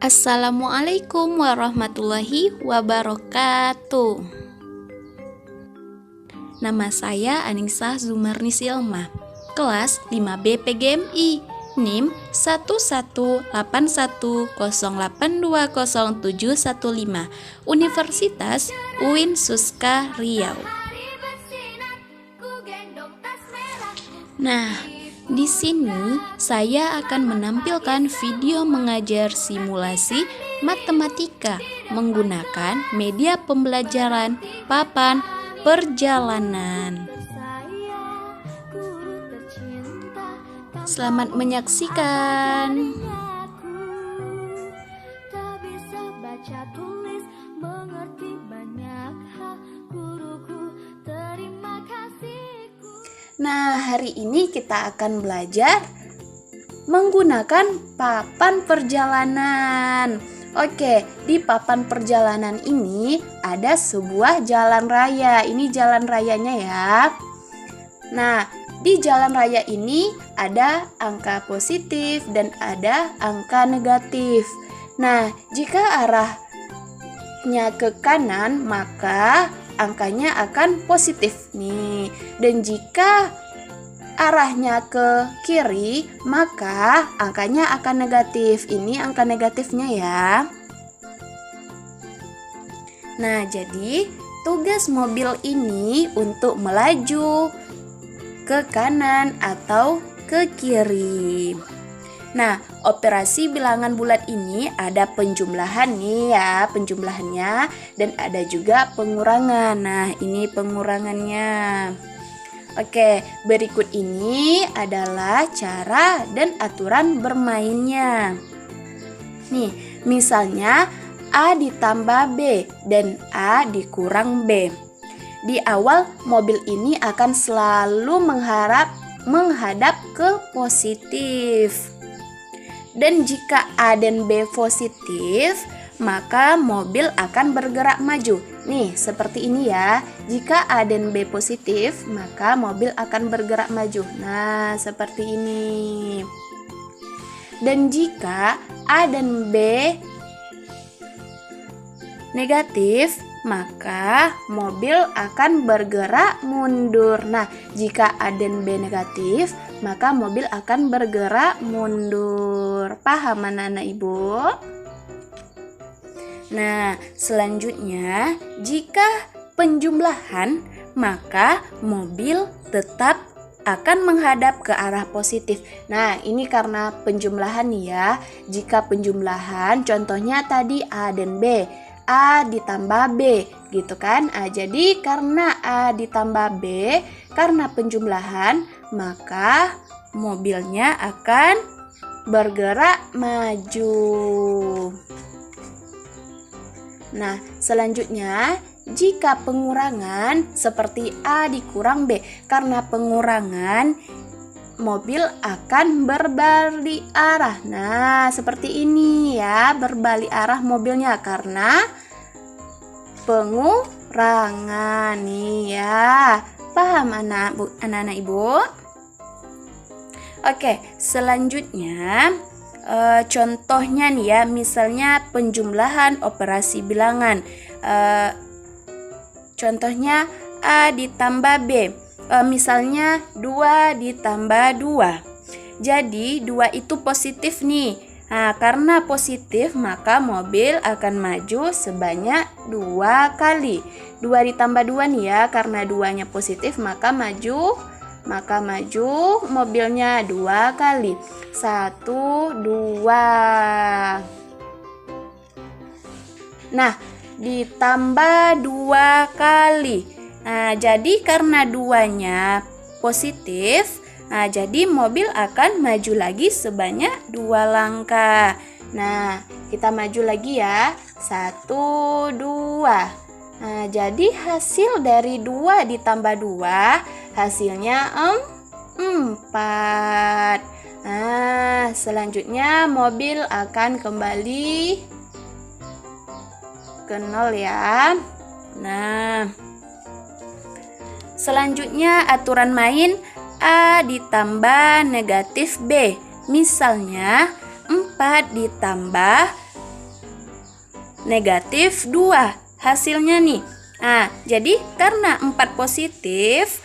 Assalamualaikum warahmatullahi wabarakatuh. Nama saya Aningsah Zumarni Silma, kelas 5B PGMI, NIM 11810820715, Universitas UIN Suska Riau. Nah, di sini saya akan menampilkan video mengajar simulasi matematika menggunakan media pembelajaran papan perjalanan. Selamat menyaksikan. Nah, hari ini kita akan belajar menggunakan papan perjalanan. Oke, di papan perjalanan ini ada sebuah jalan raya. Ini jalan rayanya ya. Nah, di jalan raya ini ada angka positif dan ada angka negatif. Nah, jika arahnya ke kanan, maka angkanya akan positif nih. Dan jika arahnya ke kiri, maka angkanya akan negatif. Ini angka negatifnya ya. Nah, jadi tugas mobil ini untuk melaju ke kanan atau ke kiri. Nah, operasi bilangan bulat ini ada penjumlahan nih ya, penjumlahannya, dan ada juga pengurangan. Nah, ini pengurangannya. Oke, berikut ini adalah cara dan aturan bermainnya. Nih, misalnya A ditambah B dan A dikurang B. Di awal mobil ini akan selalu menghadap ke positif. Dan jika A dan B positif, maka mobil akan bergerak maju. Nih, seperti ini ya. Jika A dan B positif, maka mobil akan bergerak maju. Nah, seperti ini. Dan jika A dan B negatif, maka mobil akan bergerak mundur. Nah, jika A dan B negatif, maka mobil akan bergerak mundur. Paham anak-anak ibu? Nah, selanjutnya, jika penjumlahan, maka mobil tetap akan menghadap ke arah positif. Nah, ini karena penjumlahan ya. Jika penjumlahan, contohnya tadi A dan B, A ditambah B, gitu kan? Jadi karena A ditambah B, karena penjumlahan, maka mobilnya akan bergerak maju. Nah, selanjutnya, jika pengurangan seperti A dikurang B, karena pengurangan mobil akan berbalik arah. Nah, seperti ini ya, berbalik arah mobilnya karena pengurangan nih ya. Paham anak-anak ibu? Oke, selanjutnya contohnya nih ya, misalnya penjumlahan operasi bilangan. Contohnya A ditambah B. Misalnya 2 ditambah 2. Jadi 2 itu positif nih. Nah, karena positif maka mobil akan maju sebanyak 2 kali. 2 ditambah 2 nih ya, karena 2-nya positif maka maju mobilnya 2 kali. 1, 2. Nah, ditambah 2 kali. Nah, jadi karena 2-nya positif, nah jadi mobil akan maju lagi sebanyak 2 langkah. Nah, kita maju lagi ya. 1, 2. Nah, jadi hasil dari 2 ditambah 2, hasilnya 4. Nah, selanjutnya mobil akan kembali ke 0 ya. Nah, selanjutnya aturan main A ditambah negatif B. Misalnya 4 ditambah negatif 2 hasilnya nih. Nah, jadi karena 4 positif,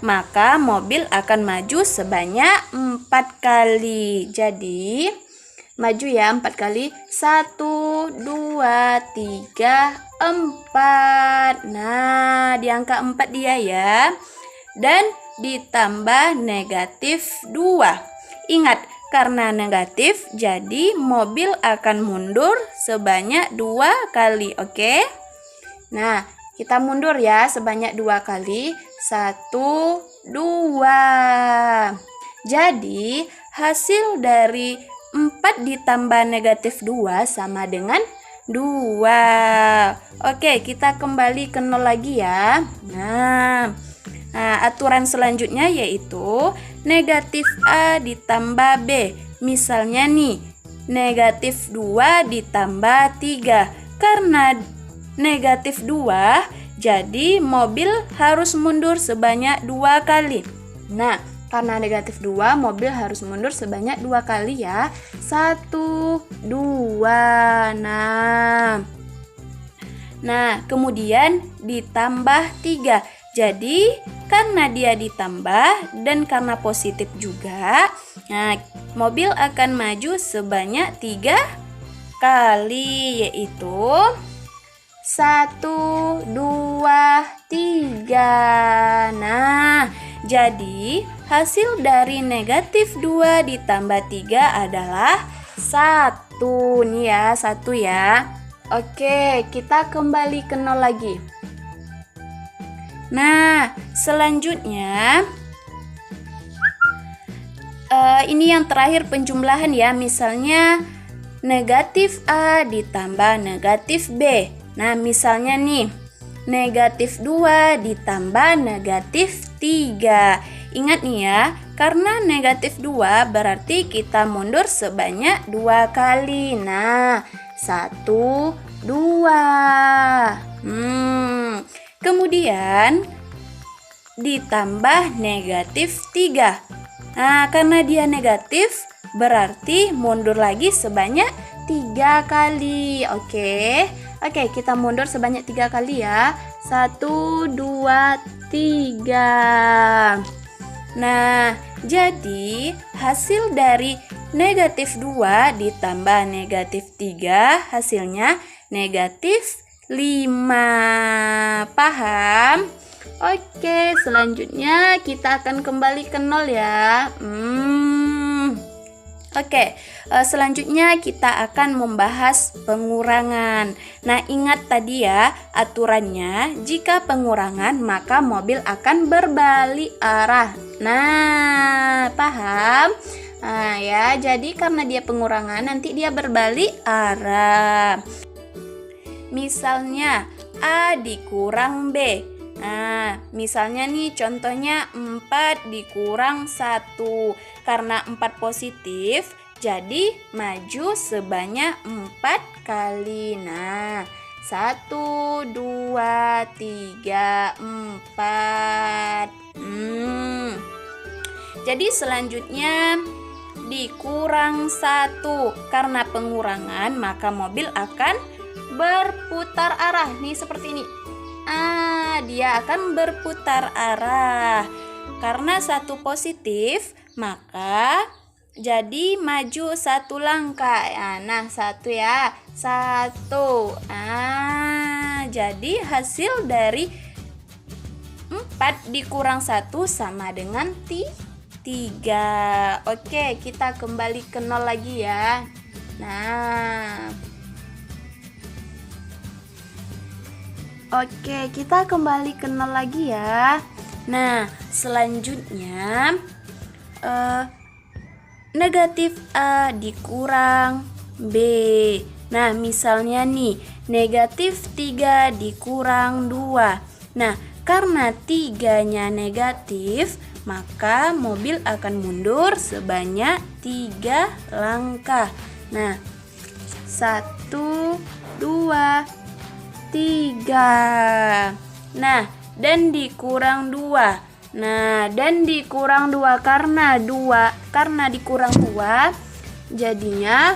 maka mobil akan maju sebanyak 4 kali. Jadi maju ya 4 kali. 1, 2, 3, 4. Nah, di angka 4 dia ya. Dan ditambah negatif 2. Ingat, karena negatif, jadi mobil akan mundur sebanyak 2 kali, oke? Nah, kita mundur ya sebanyak 2 kali. 1, 2. Jadi, hasil dari 4 ditambah negatif 2 sama dengan 2. Oke, kita kembali ke 0 lagi ya. Nah, aturan selanjutnya yaitu negatif A ditambah B. Misalnya nih, negatif 2 ditambah 3. Karena negatif 2, jadi mobil harus mundur sebanyak 2 kali. Nah, karena negatif 2, mobil harus mundur sebanyak 2 kali ya. 1, 2. Nah, kemudian ditambah 3. Jadi, karena dia ditambah dan karena positif juga, nah, mobil akan maju sebanyak 3 kali, yaitu 1, 2, 3. Nah, jadi hasil dari negatif 2 ditambah 3 adalah 1. Nih ya, 1 ya. Oke, kita kembali ke 0 lagi. Nah, selanjutnya ini yang terakhir penjumlahan ya. Misalnya negatif A ditambah negatif B. Nah, misalnya nih, negatif 2 ditambah negatif 3. Ingat nih ya, karena negatif 2 berarti kita mundur sebanyak 2 kali. Nah, 1, 2. Kemudian ditambah negatif 3. Nah, karena dia negatif, berarti mundur lagi sebanyak 3 kali. Oke, kita mundur sebanyak 3 kali ya. 1, 2, 3. Nah, jadi hasil dari negatif 2 ditambah negatif 3 hasilnya negatif 5. Paham? Oke, selanjutnya kita akan kembali ke 0 ya. Oke, selanjutnya kita akan membahas pengurangan. Nah, ingat tadi ya aturannya, jika pengurangan maka mobil akan berbalik arah. Nah, paham? Nah ya, jadi karena dia pengurangan nanti dia berbalik arah. Misalnya A dikurang B. Nah, misalnya nih contohnya 4 dikurang 1. Karena 4 positif, jadi maju sebanyak 4 kali. Nah, 1, 2, 3, 4. Jadi selanjutnya dikurang 1. Karena pengurangan, maka mobil akan berputar arah. Nih seperti ini. Dia akan berputar arah. Karena 1 positif, maka jadi maju 1 langkah. Nah, 1 ya. 1. Jadi hasil dari 4 dikurang 1 sama dengan 3. Oke, kita kembali ke 0 lagi ya. Nah, oke, kita kembali ke 0 lagi ya. Nah, selanjutnya negatif A dikurang B. Nah, misalnya nih, negatif 3 dikurang 2. Nah, karena 3-nya negatif, maka mobil akan mundur sebanyak 3 langkah. Nah, 1, 2, 3. Nah, dan dikurang 2. Nah, dan dikurang 2 karena dikurang 2 jadinya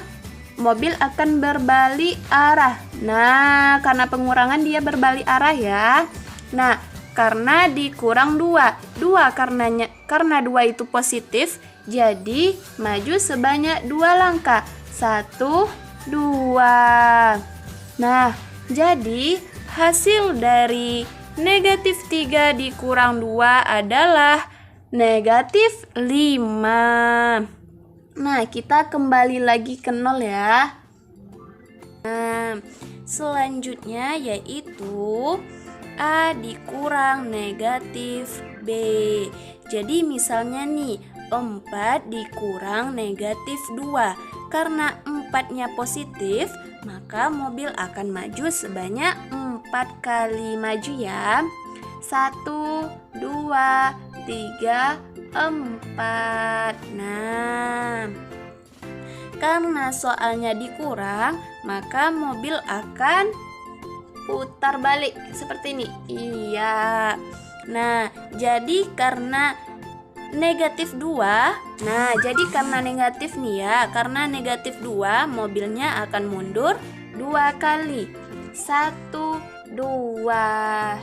mobil akan berbalik arah. Nah, karena pengurangan dia berbalik arah ya. Nah, karena dikurang 2 karena 2 itu positif, jadi maju sebanyak 2 langkah. 1, 2. Nah, jadi hasil dari negatif 3 dikurang 2 adalah negatif 5. Nah, kita kembali lagi ke 0 ya. Nah, selanjutnya yaitu A dikurang negatif B. Jadi misalnya nih, 4 dikurang negatif 2. Karena 4-nya positif, maka mobil akan maju sebanyak 4 kali maju ya. 1, 2, 3, 4. Nah, karena soalnya dikurang, maka mobil akan putar balik seperti ini. Iya. Nah, jadi karena negatif 2. Nah, jadi karena negatif nih ya. Karena negatif 2, mobilnya akan mundur 2 kali. 1, 2.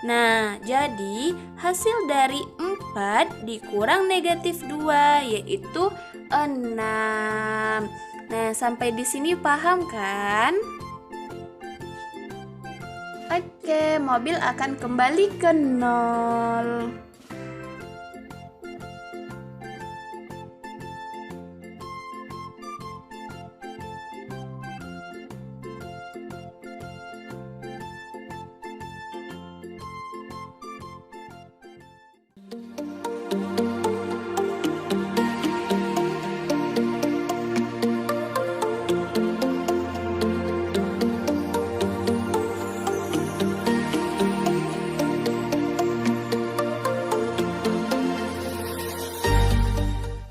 Nah, jadi hasil dari 4 dikurang negatif 2 yaitu 6. Nah, sampai di sini paham kan? Oke, mobil akan kembali ke 0.